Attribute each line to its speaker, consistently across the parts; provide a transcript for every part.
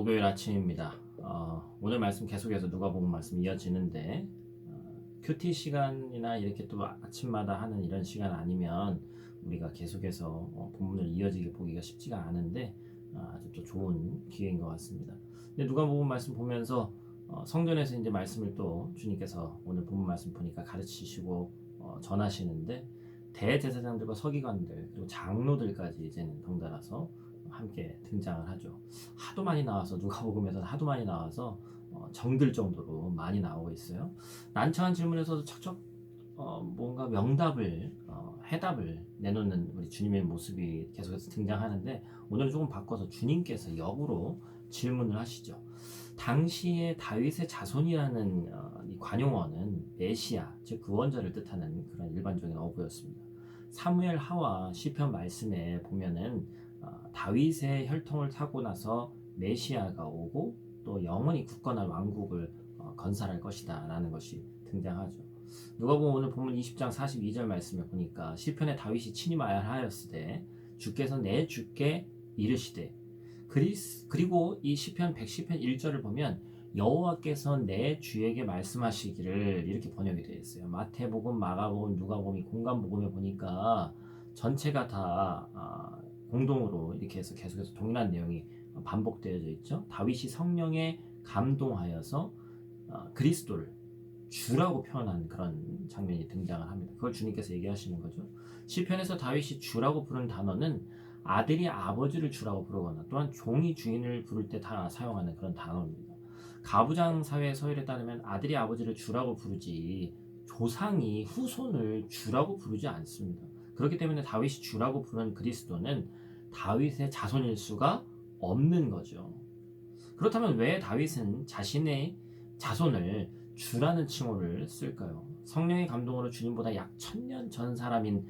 Speaker 1: 목요일 아침입니다. 오늘 말씀 계속해서 누가복음 말씀 이어지는데 큐티 시간이나 이렇게 또 아침마다 하는 이런 시간 아니면 우리가 계속해서 본문을 이어지게 보기가 쉽지가 않은데 아주 또 좋은 기회인 것 같습니다. 근데 누가복음 말씀 보면서 성전에서 이제 말씀을 또 주님께서 오늘 본문 말씀 보니까 가르치시고 전하시는데 대제사장들과 서기관들 그리고 장로들까지 이제는 덩달아서 함께 등장을 하죠. 하도 많이 나와서 누가복음에서는 하도 많이 나와서 정들 정도로 많이 나오고 있어요. 난처한 질문에서도 척척 뭔가 명답을 해답을 내놓는 우리 주님의 모습이 계속해서 등장하는데 오늘 조금 바꿔서 주님께서 역으로 질문을 하시죠. 당시에 다윗의 자손이라는 이 관용어는 메시아 즉 구원자를 뜻하는 그런 일반적인 어구였습니다. 사무엘 하와 시편 말씀에 보면은 다윗의 혈통을 타고 나서 메시아가 오고 또 영원히 굳건한 왕국을 건설할 것이다 라는 것이 등장하죠. 누가복음 오늘 본문 20장 42절 말씀에 보니까 시편에 다윗이 친히 말하였으되 주께서 내 주께 이르시되 그리고 이 시편 110편 1절을 보면 여호와께서 내 주에게 말씀하시기를 이렇게 번역이 되어 있어요. 마태복음, 마가복음, 누가복음, 공관복음에 보니까 전체가 다 공동으로 이렇게 해서 계속해서 동일한 내용이 반복되어져 있죠. 다윗이 성령에 감동하여서 그리스도를 주라고 표현한 그런 장면이 등장을 합니다. 그걸 주님께서 얘기하시는 거죠. 시편에서 다윗이 주라고 부른 단어는 아들이 아버지를 주라고 부르거나 또한 종이 주인을 부를 때 다 사용하는 그런 단어입니다. 가부장 사회의 서열에 따르면 아들이 아버지를 주라고 부르지 조상이 후손을 주라고 부르지 않습니다. 그렇기 때문에 다윗이 주라고 부른 그리스도는 다윗의 자손일 수가 없는 거죠. 그렇다면 왜 다윗은 자신의 자손을 주라는 칭호를 쓸까요? 성령의 감동으로 주님보다 약 1000년 전 사람인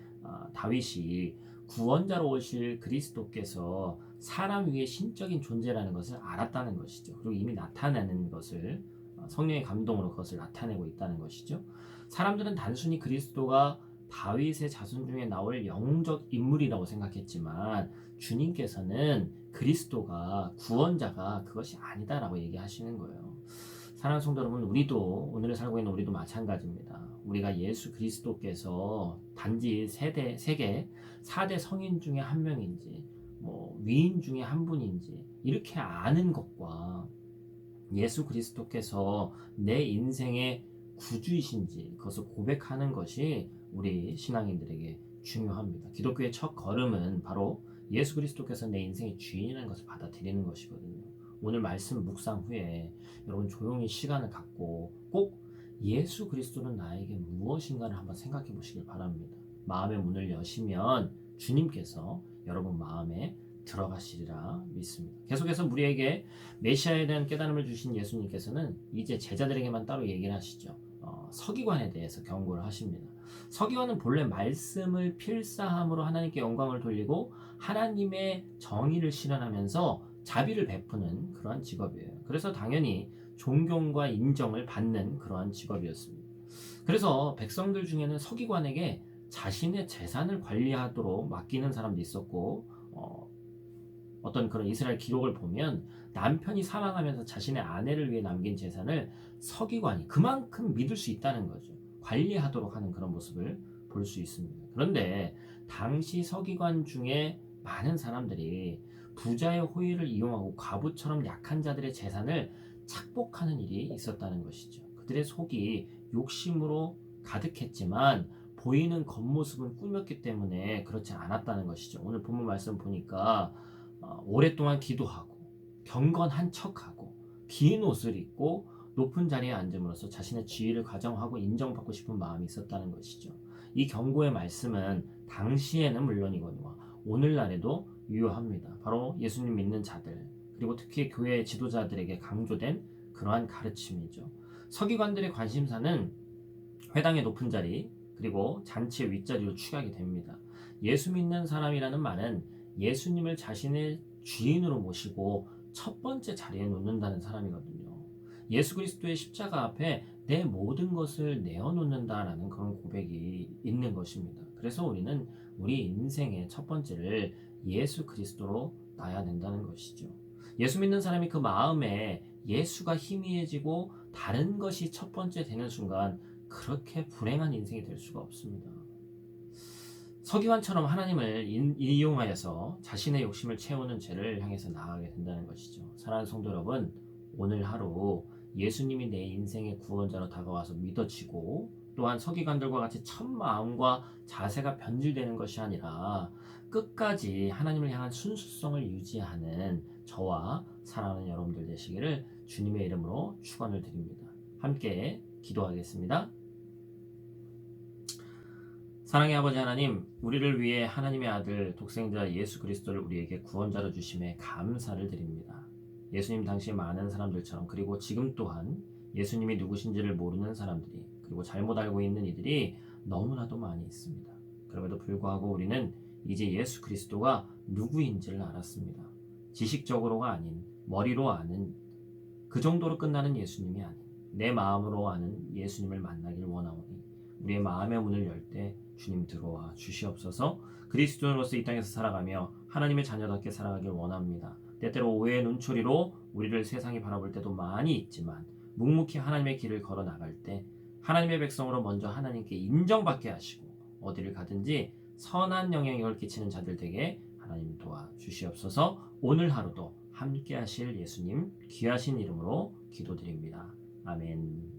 Speaker 1: 다윗이 구원자로 오실 그리스도께서 사람 위에 신적인 존재라는 것을 알았다는 것이죠. 그리고 이미 나타내는 것을 성령의 감동으로 그것을 나타내고 있다는 것이죠. 사람들은 단순히 그리스도가 다윗의 자손 중에 나올 영웅적 인물이라고 생각했지만 주님께서는 그리스도가 구원자가 그것이 아니다라고 얘기하시는 거예요. 사랑하는 성도 여러분, 우리도 오늘을 살고 있는 우리도 마찬가지입니다. 우리가 예수 그리스도께서 단지 세계 4대 성인 중에 한 명인지 위인 중에 한 분인지 이렇게 아는 것과 예수 그리스도께서 내 인생의 구주이신지 그것을 고백하는 것이 우리 신앙인들에게 중요합니다. 기독교의 첫 걸음은 바로 예수 그리스도께서 내 인생의 주인이라는 것을 받아들이는 것이거든요. 오늘 말씀 묵상 후에 여러분 조용히 시간을 갖고 꼭 예수 그리스도는 나에게 무엇인가를 한번 생각해 보시길 바랍니다. 마음의 문을 여시면 주님께서 여러분 마음에 들어가시리라 믿습니다. 계속해서 우리에게 메시아에 대한 깨달음을 주신 예수님께서는 이제 제자들에게만 따로 얘기를 하시죠. 서기관에 대해서 경고를 하십니다. 서기관은 본래 말씀을 필사함으로 하나님께 영광을 돌리고 하나님의 정의를 실현하면서 자비를 베푸는 그러한 직업이에요. 그래서 당연히 존경과 인정을 받는 그러한 직업이었습니다. 그래서 백성들 중에는 서기관에게 자신의 재산을 관리하도록 맡기는 사람도 있었고 어떤 그런 이스라엘 기록을 보면 남편이 사망하면서 자신의 아내를 위해 남긴 재산을 서기관이 그만큼 믿을 수 있다는 거죠. 관리하도록 하는 그런 모습을 볼 수 있습니다. 그런데 당시 서기관 중에 많은 사람들이 부자의 호의를 이용하고 과부처럼 약한 자들의 재산을 착복하는 일이 있었다는 것이죠. 그들의 속이 욕심으로 가득했지만 보이는 겉모습은 꾸몄기 때문에 그렇지 않았다는 것이죠. 오늘 본문 말씀 보니까 오랫동안 기도하고 경건한 척하고 긴 옷을 입고 높은 자리에 앉음으로써 자신의 지위를 가정하고 인정받고 싶은 마음이 있었다는 것이죠. 이 경고의 말씀은 당시에는 물론이거니와 오늘날에도 유효합니다. 바로 예수님 믿는 자들 그리고 특히 교회 지도자들에게 강조된 그러한 가르침이죠. 서기관들의 관심사는 회당의 높은 자리 그리고 잔치의 윗자리로 취하게 됩니다. 예수 믿는 사람이라는 말은 예수님을 자신의 주인으로 모시고 첫 번째 자리에 놓는다는 사람이거든요. 예수 그리스도의 십자가 앞에 내 모든 것을 내어놓는다라는 그런 고백이 있는 것입니다. 그래서 우리는 우리 인생의 첫 번째를 예수 그리스도로 놔야 된다는 것이죠. 예수 믿는 사람이 그 마음에 예수가 희미해지고 다른 것이 첫 번째 되는 순간 그렇게 불행한 인생이 될 수가 없습니다. 서기관처럼 하나님을 이용하여서 자신의 욕심을 채우는 죄를 향해서 나아가게 된다는 것이죠. 사랑하는 성도 여러분, 오늘 하루 예수님이 내 인생의 구원자로 다가와서 믿어지고 또한 서기관들과 같이 첫 마음과 자세가 변질되는 것이 아니라 끝까지 하나님을 향한 순수성을 유지하는 저와 사랑하는 여러분들 되시기를 주님의 이름으로 축원을 드립니다. 함께 기도하겠습니다. 사랑의 아버지 하나님, 우리를 위해 하나님의 아들 독생자 예수 그리스도를 우리에게 구원자로 주심에 감사를 드립니다. 예수님 당시 많은 사람들처럼 그리고 지금 또한 예수님이 누구신지를 모르는 사람들이 그리고 잘못 알고 있는 이들이 너무나도 많이 있습니다. 그럼에도 불구하고 우리는 이제 예수 그리스도가 누구인지를 알았습니다. 지식적으로가 아닌 머리로 아는 그 정도로 끝나는 예수님이 아닌 내 마음으로 아는 예수님을 만나길 원하오니 우리의 마음의 문을 열 때 주님 들어와 주시옵소서. 그리스도인으로서 이 땅에서 살아가며 하나님의 자녀답게 살아가길 원합니다. 때때로 오해의 눈초리로 우리를 세상이 바라볼 때도 많이 있지만 묵묵히 하나님의 길을 걸어 나갈 때 하나님의 백성으로 먼저 하나님께 인정받게 하시고 어디를 가든지 선한 영향력을 끼치는 자들 되게 하나님 도와 주시옵소서. 오늘 하루도 함께 하실 예수님 귀하신 이름으로 기도드립니다. 아멘.